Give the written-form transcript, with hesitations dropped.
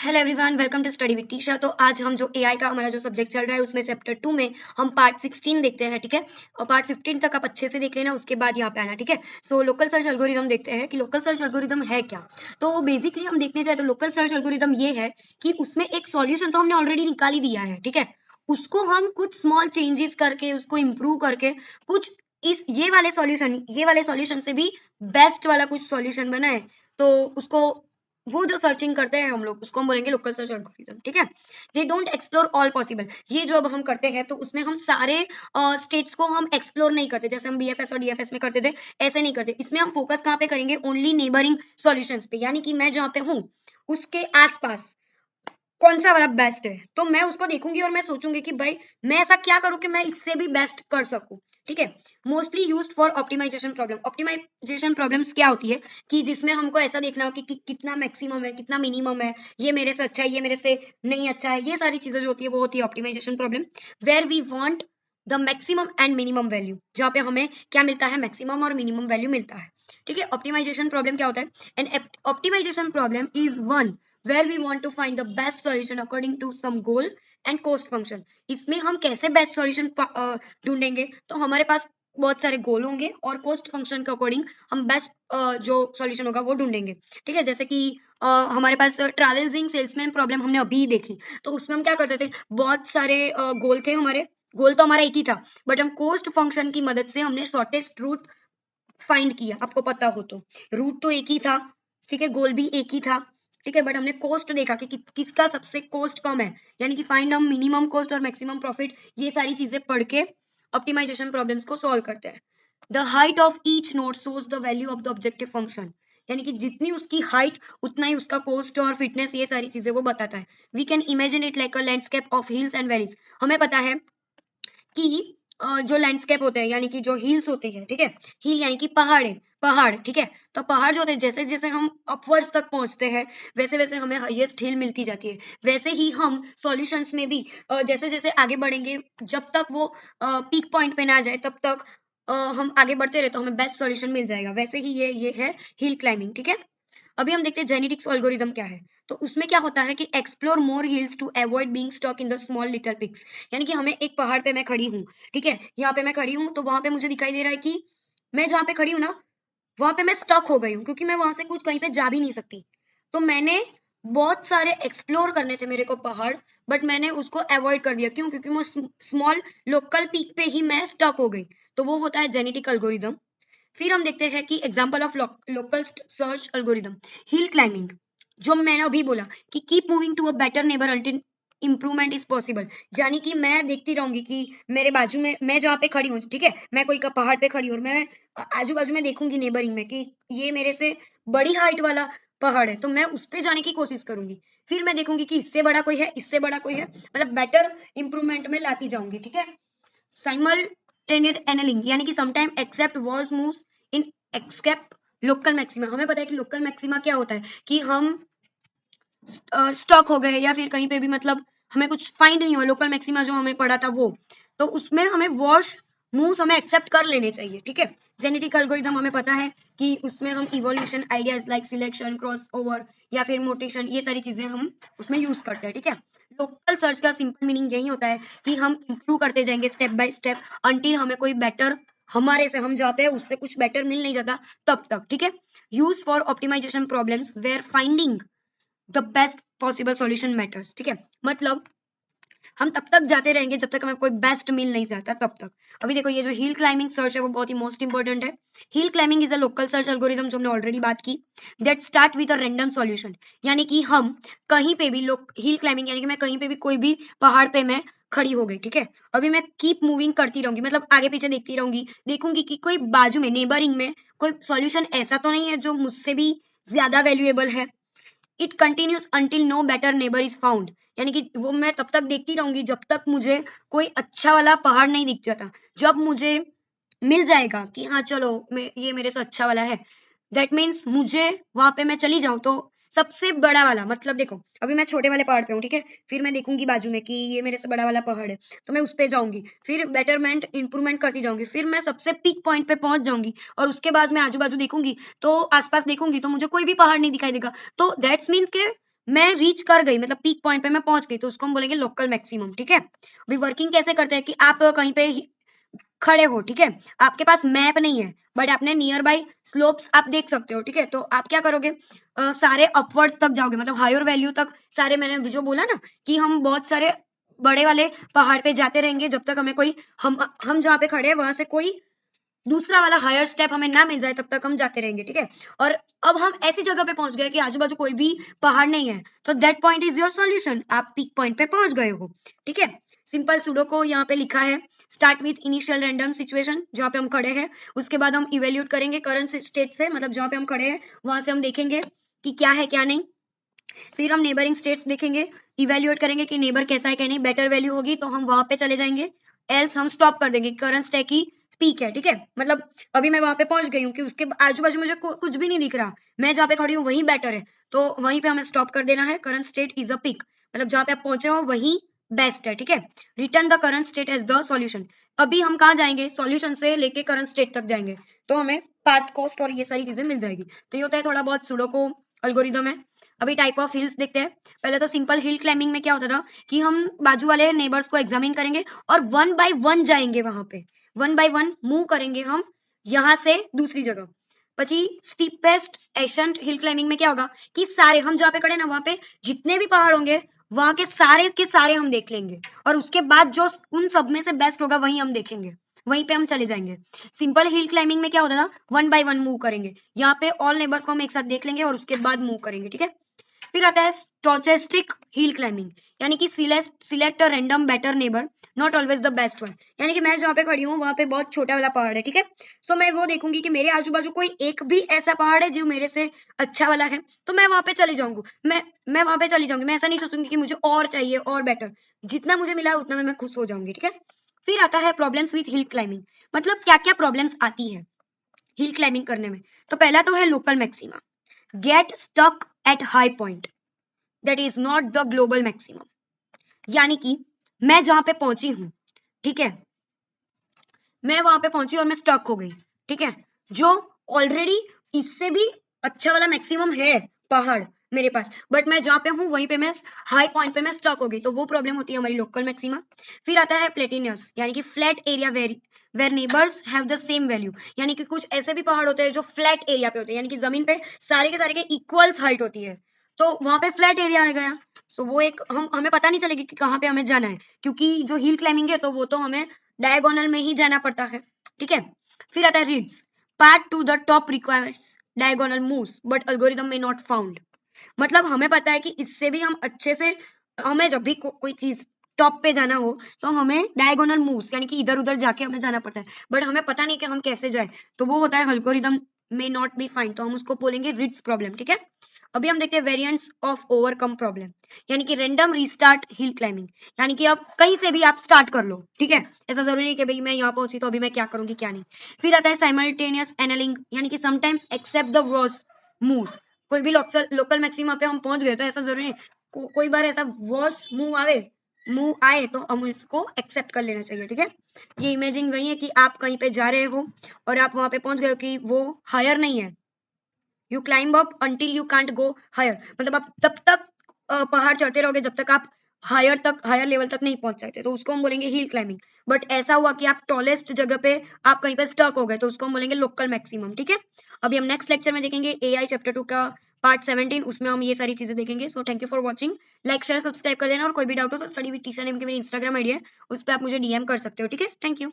Hello everyone, welcome to study with Tisha. तो आज हम जो एआई का हमारा जो सब्जेक्ट चल रहा है उसमें चैप्टर 2 में हम पार्ट 16 देखते हैं, ठीक है। और पार्ट 15 तक आप अच्छे से देख लेना, उसके बाद यहाँ पे आना, ठीक है। सो लोकल सर्च एल्गोरिदम देखते हैं कि लोकल सर्च एल्गोरिदम है क्या। तो बेसिकली हम देखने जाए तो लोकल सर्च एल्गोरिदम ये है कि उसमें एक सॉल्यूशन तो हमने ऑलरेडी निकाल ही दिया है, ठीक है। उसको हम कुछ स्मॉल चेंजेस करके उसको इम्प्रूव करके कुछ इस ये वाले सॉल्यूशन से भी बेस्ट वाला कुछ सॉल्यूशन बनाए, तो उसको वो जो सर्चिंग करते हैं हम लोग उसको हम बोलेंगे लोकल सर्च एल्गोरिथम, ठीक है। They don't explore all possible. ये जो अब हम करते हैं तो उसमें हम सारे स्टेट्स को हम एक्सप्लोर नहीं करते, जैसे हम बीएफएस और डीएफएस में करते थे, ऐसे नहीं करते। इसमें हम फोकस कहाँ पे करेंगे? ओनली नेबरिंग सॉल्यूशंस पे, यानी कि मैं जहाँ पे हूँ उसके आसपास कौन सा वाला बेस्ट है, तो मैं उसको देखूंगी और मैं सोचूंगी कि भाई मैं ऐसा क्या करूं कि मैं इससे भी बेस्ट कर सकूं, ठीक है। Mostly used for optimisation problem. Optimisation problems क्या होती है कि जिसमें हमको ऐसा देखना हो कि कितना मैक्सिमम है, कितना मिनिमम है, ये मेरे से अच्छा है, ये मेरे से नहीं अच्छा है, ये सारी चीजें जो होती है वो होती है optimisation problem. Where we want the maximum and minimum value, जहाँ पे हमें क्या मिलता है? मैक्सिमम और मिनिमम वैल्यू मिलता है, ठीक है। ऑप्टिमाइजेशन प्रॉब्लम क्या होता है? An optimisation problem is one where we want to find the best solution according to some goal and cost function। इसमें हम कैसे बेस्ट सॉल्यूशन ढूंढेंगे? तो हमारे पास बहुत सारे गोल होंगे और कोस्ट फंक्शन के अकॉर्डिंग हम बेस्ट जो सॉल्यूशन होगा वो ढूंढेंगे, ठीक है। जैसे कि हमारे पास ट्रैवलिंग सेल्समैन प्रॉब्लम हमने अभी देखी, तो उसमें हम क्या करते थे? बहुत सारे गोल थे हमारे, गोल तो हमारा एक ही था, बट हम कोस्ट फंक्शन की मदद से हमने शॉर्टेस्ट रूट फाइंड किया। आपको पता हो तो रूट तो एक ही था, ठीक है, गोल भी एक ही था, ठीक है, बट हमने कोस्ट देखा कि किसका सबसे कोस्ट कम है, यानी कि फाइंड हम मिनिमम कोस्ट और मैक्सिमम प्रॉफिट, ये सारी चीजें पढ़ के ऑप्टिमाइजेशन प्रॉब्लम्स को सॉल्व करते हैं। The height of each node shows the value of the objective function, यानी कि जितनी उसकी हाइट उतना ही उसका कोस्ट और फिटनेस, ये सारी चीजें वो बताता है। We can imagine it like a landscape of hills and valleys. हमें पता है कि जो लैंडस्केप होते हैं यानी कि जो हिल्स होती है, ठीक है, हिल यानी कि पहाड़ है, पहाड़, ठीक है। तो पहाड़ जो होते हैं, जैसे जैसे हम अपवर्ड्स तक पहुंचते हैं वैसे वैसे हमें हाईएस्ट हिल मिलती जाती है। वैसे ही हम सॉल्यूशंस में भी जैसे जैसे आगे बढ़ेंगे, जब तक वो पीक पॉइंट पे ना जाए तब तक हम आगे बढ़ते रहे तो हमें बेस्ट सॉल्यूशन मिल जाएगा। वैसे ही ये है हिल क्लाइंबिंग, ठीक है। अभी हम देखते हैं जेनेटिक्स एल्गोरिदम क्या है। तो उसमें क्या होता है कि explore more hills to avoid being stuck in the small little peaks, यानी कि हमें एक पहाड़ पे मैं खड़ी हूँ, ठीक है, यहाँ पे मैं खड़ी हूँ, तो वहां पे मुझे दिखाई दे रहा है कि मैं जहाँ पे खड़ी हूँ ना वहां पे मैं स्टक हो गई हूँ, क्योंकि मैं वहां से कुछ कहीं पे जा भी नहीं सकती। तो मैंने बहुत सारे एक्सप्लोर करने थे मेरे को पहाड़, बट मैंने उसको अवॉइड कर दिया। क्यों? क्योंकि वो स्मॉल लोकल पीक पे ही मैं स्टक हो गई। तो वो होता है जेनेटिक एल्गोरिदम। फिर हम देखते हैं कि example of local search algorithm, hill climbing, जो मैंने अभी बोला कि keep moving to a better neighbour until improvement is possible, यानी कि मैं देखती रहूंगी कि मेरे बाजू में मैं जहाँ पे खड़ी हूँ, ठीक है, मैं कोई का पहाड़ पे खड़ी हूँ और मैं आजू बाजू में देखूंगी नेबरिंग में कि ये मेरे से बड़ी हाइट वाला पहाड़ है, तो मैं उस पे जाने की कोशिश करूंगी। फिर मैं देखूंगी कि इससे बड़ा कोई है, इससे बड़ा कोई है, मतलब बेटर इंप्रूवमेंट में लाती जाऊंगी, ठीक है। साइमल्टेनियस एनेलिंग, यानी कि sometime accept worse moves in accept local maxima. हमें पता है कि लोकल मैक्सिमा क्या होता है कि हम स्टक हो गए या फिर कहीं पे भी मतलब हमें कुछ फाइंड नहीं हुआ, लोकल मैक्सिमा जो हमें पड़ा था वो, तो उसमें हमें वर्स मूव्स हमें एक्सेप्ट कर लेने चाहिए, ठीक है। जेनेटिक एल्गोरिथम हमें पता है कि उसमें हम evolution ideas like selection, cross over या फिर मोटेशन, ये सारी चीजें हम उसमें यूज करते हैं, ठीक है। लोकल सर्च का सिंपल मीनिंग यही होता है कि हम इंप्रूव करते जाएंगे स्टेप बाय स्टेप अंटिल हमें कोई बेटर, हमारे से हम जाते हैं उससे कुछ बेटर मिल नहीं जाता तब तक, ठीक है। Use for optimisation problems where finding the best possible solution matters, ठीक है। मतलब हम तब तक जाते रहेंगे जब तक हमें कोई बेस्ट मिल नहीं जाता तब तक। अभी देखो ये जो हिल क्लाइंबिंग सर्च है वो बहुत ही मोस्ट इंपॉर्टेंट है। Hill climbing is a local search algorithm, जो हमने ऑलरेडी बात की, that start with a random solution, यानी कि हम कहीं पे भी लोग हिल क्लाइंबिंग यानी कि मैं कहीं पे भी कोई भी पहाड़ पे मैं खड़ी हो गई, ठीक है। अभी मैं कीप मूविंग करती रहूंगी, मतलब आगे पीछे देखती रहूंगी, देखूंगी कि कोई बाजू में नेबरिंग में कोई सॉल्यूशन ऐसा तो नहीं है जो मुझसे भी ज्यादा वैल्यूएबल है। It continues until no better neighbour is found, यानी कि वो मैं तब तक देखती रहूंगी जब तक मुझे कोई अच्छा वाला पहाड़ नहीं दिख जाता। जब मुझे मिल जाएगा कि हाँ चलो ये मेरे से अच्छा वाला है, दैट मीन्स मुझे वहां पे मैं चली जाऊं तो सबसे बड़ा वाला, मतलब देखो अभी मैं छोटे वाले पहाड़ पे हूँ, ठीक है, फिर मैं देखूंगी बाजू में कि ये मेरे से बड़ा वाला पहाड़ है, तो मैं उस पे जाऊंगी, फिर बेटरमेंट इंप्रूवमेंट करती जाऊंगी, फिर मैं सबसे पीक पॉइंट पे पहुंच जाऊंगी और उसके बाद मैं आजू बाजू देखूंगी तो आसपास देखूंगी तो मुझे कोई भी पहाड़ नहीं दिखाई देगा। तो दैट्स मीन्स के मैं रीच कर गई, मतलब पीक पॉइंट पे मैं पहुंच गई, तो उसको हम बोलेंगे लोकल मैक्सिमम, ठीक है। अभी वर्किंग कैसे करते हैं कि आप कहीं पे खड़े हो, ठीक है, आपके पास मैप नहीं है बट आपने नियर बाय स्लोप्स आप देख सकते हो, ठीक है, तो आप क्या करोगे, सारे अपवर्ड्स तक जाओगे, मतलब हायर वैल्यू तक सारे, मैंने जो बोला ना कि हम बहुत सारे बड़े वाले पहाड़ पे जाते रहेंगे जब तक हमें कोई, हम जहाँ पे खड़े हैं वहां से कोई दूसरा वाला हायर स्टेप हमें ना मिल जाए, तब तक हम जाते रहेंगे, ठीक है। और अब हम ऐसी जगह पे पहुंच गए कि आजू बाजू कोई भी पहाड़ नहीं है, तो that point is your solution, आप पीक पॉइंट पे पहुंच गए हो, ठीक है। सिंपल सुडोको यहाँ पे लिखा है, start with initial random situation, जहाँ पे हम खड़े हैं, उसके बाद हम इवेल्यूट करेंगे करंट स्टेट से, मतलब जहाँ पे हम खड़े हैं वहां से हम देखेंगे कि क्या है क्या नहीं, फिर हम नेबरिंग स्टेट्स देखेंगे, इवेल्युएट करेंगे कि नेबर कैसा है क्या नहीं, बेटर वैल्यू होगी तो हम वहां पे चले जाएंगे, एल्स हम स्टॉप कर देंगे, करंट स्टैक की पीक है, ठीक है, मतलब अभी मैं वहां पे पहुंच गई हूँ कि उसके आजू बाजू मुझे कुछ भी नहीं दिख रहा, मैं जहाँ पे खड़ी हूँ वही बेटर है, तो वहीं पे हमें स्टॉप कर देना है, current state is a peak, मतलब जहाँ पे आप पहुंचे हो वही बेस्ट है, ठीक है। Return the current state as the solution, अभी हम कहाँ जाएंगे, सॉल्यूशन से लेके करंट स्टेट तक जाएंगे, तो हमें पाथ कॉस्ट और ये सारी चीजें मिल जाएगी, तो ये होता है थोड़ा बहुत सुडोको एल्गोरिदम है। अभी टाइप ऑफ हिल्स देखते हैं। पहले तो सिंपल हिल क्लाइंबिंग में क्या होता था कि हम बाजू वाले नेबर्स को एग्जामिन करेंगे और वन बाय वन जाएंगे, वहां पे वन बाय वन मूव करेंगे हम यहाँ से दूसरी जगह। પછી स्टीपेस्ट एशंट हिल क्लाइंबिंग में क्या होगा कि सारे हम जहाँ पे खड़े ना वहां पे जितने भी पहाड़ होंगे वहां के सारे हम देख लेंगे, और उसके बाद जो उन सब में से बेस्ट होगा वही हम देखेंगे, वहीं पे हम चले जाएंगे। सिंपल हिल क्लाइंबिंग में क्या होता था, वन बाय वन मूव करेंगे, यहाँ पे ऑल नेबर्स को हम एक साथ देख लेंगे और उसके बाद मूव करेंगे, ठीक है। फिर आता है स्टोचेस्टिक हिल क्लाइंबिंग, यानी कि select a random better neighbour, not always the best one, यानी कि मैं जहाँ पे खड़ी हूँ वहां पे बहुत छोटा वाला पहाड़ है, ठीक है, सो मैं वो देखूंगी कि मेरे आजू बाजू कोई एक भी ऐसा पहाड़ है जो मेरे से अच्छा वाला है, तो मैं वहां पे चली जाऊंगी, मैं वहां पे चली जाऊंगी, मैं ऐसा नहीं सोचूंगी कि मुझे और चाहिए और बेटर, जितना मुझे मिला है उतना में मैं खुश हो जाऊंगी, ठीक है। फिर आता है प्रॉब्लम्स विथ हिल क्लाइंबिंग, मतलब क्या क्या प्रॉब्लम्स आती है हिल क्लाइंबिंग करने में। तो पहला तो है local maxima, get stuck at high point, that is not the global maximum, यानी कि मैं जहां पे पहुंची हूं, ठीक है, मैं वहां पे पहुंची और मैं स्टक हो गई, ठीक है, जो ऑलरेडी इससे भी अच्छा वाला मैक्सिमम है पहाड़ मेरे पास, बट मैं जहां पे हूं वहीं पे मैं हाई पॉइंट पे मैं स्टक हो गई, तो वो प्रॉब्लम होती है हमारी लोकल मैक्सिमा। फिर आता है प्लेटिनियस, यानी कि flat area where neighbours have the same value, यानी कि कुछ ऐसे भी पहाड़ होते हैं जो फ्लैट एरिया पे होते हैं, यानी कि जमीन पे सारे के इक्वल्स हाइट होती है, तो वहां पे फ्लैट एरिया आ गया, सो वो एक हमें पता नहीं चलेगी कि कहाँ पे हमें जाना है, क्योंकि जो हिल क्लाइंबिंग है तो वो तो हमें डायगोनल में ही जाना पड़ता है, ठीक है। फिर आता है reads, part two the top requires diagonal moves but algorithm में नॉट फाउंड, मतलब हमें पता है कि इससे भी हम अच्छे से, हमें जब भी कोई चीज टॉप पे जाना हो तो हमें डायगोनल मूव्स यानी कि इधर उधर जाके हमें जाना पड़ता है, बट हमें पता नहीं कि हम कैसे जाए, तो वो होता है एल्गोरिथम में नॉट बी फाइंड, तो हम उसको बोलेंगे रिड्स प्रॉब्लम, ठीक है। अभी हम देखते हैं वेरिएंट्स ऑफ ओवरकम प्रॉब्लम, यानी कि रैंडम रीस्टार्ट हिल क्लाइंबिंग, यानी कि अब कहीं से भी आप स्टार्ट कर लो, ठीक है, ऐसा जरूरी नहीं कि भाई मैं यहाँ पहुंची तो अभी मैं क्या करूंगी क्या नहीं। फिर आता है साइमल्टेनियस एनालिंग, यानी कि sometimes accept the worst moves, कोई भी लोकल मैक्सिमा पे हम पहुंच गए तो ऐसा जरूरी नहीं, कोई बार ऐसा वर्स मूव आए तो हम इसको एक्सेप्ट कर लेना चाहिए, ठीक है। ये इमेजिन वही है कि आप कहीं पे जा रहे हो और आप वहां पे पहुंच गए हो कि वो हायर नहीं है, you climb up until you can't go higher, मतलब आप तब तक पहाड़ चढ़ते रहोगे जब तक आप हायर लेवल तक नहीं पहुंच सकते, तो उसको हम बोलेंगे हिल क्लाइंबिंग। बट ऐसा हुआ कि आप टॉलेस्ट जगह पे आप कहीं पे स्टक हो गए तो उसको हम बोलेंगे लोकल मैक्सिमम, ठीक है। अभी हम नेक्स्ट लेक्चर में देखेंगे एआई चैप्टर 2 का पार्ट 17, उसमें हम ये सारी चीजें देखेंगे। So thank you for watching, like share subscribe कर देना, और कोई भी डाउट हो तो स्टडी विद टीचर नेम की मेरी इंस्टाग्राम आईडी है, उस पर आप मुझे डीएम कर सकते हो, ठीक है। Thank you.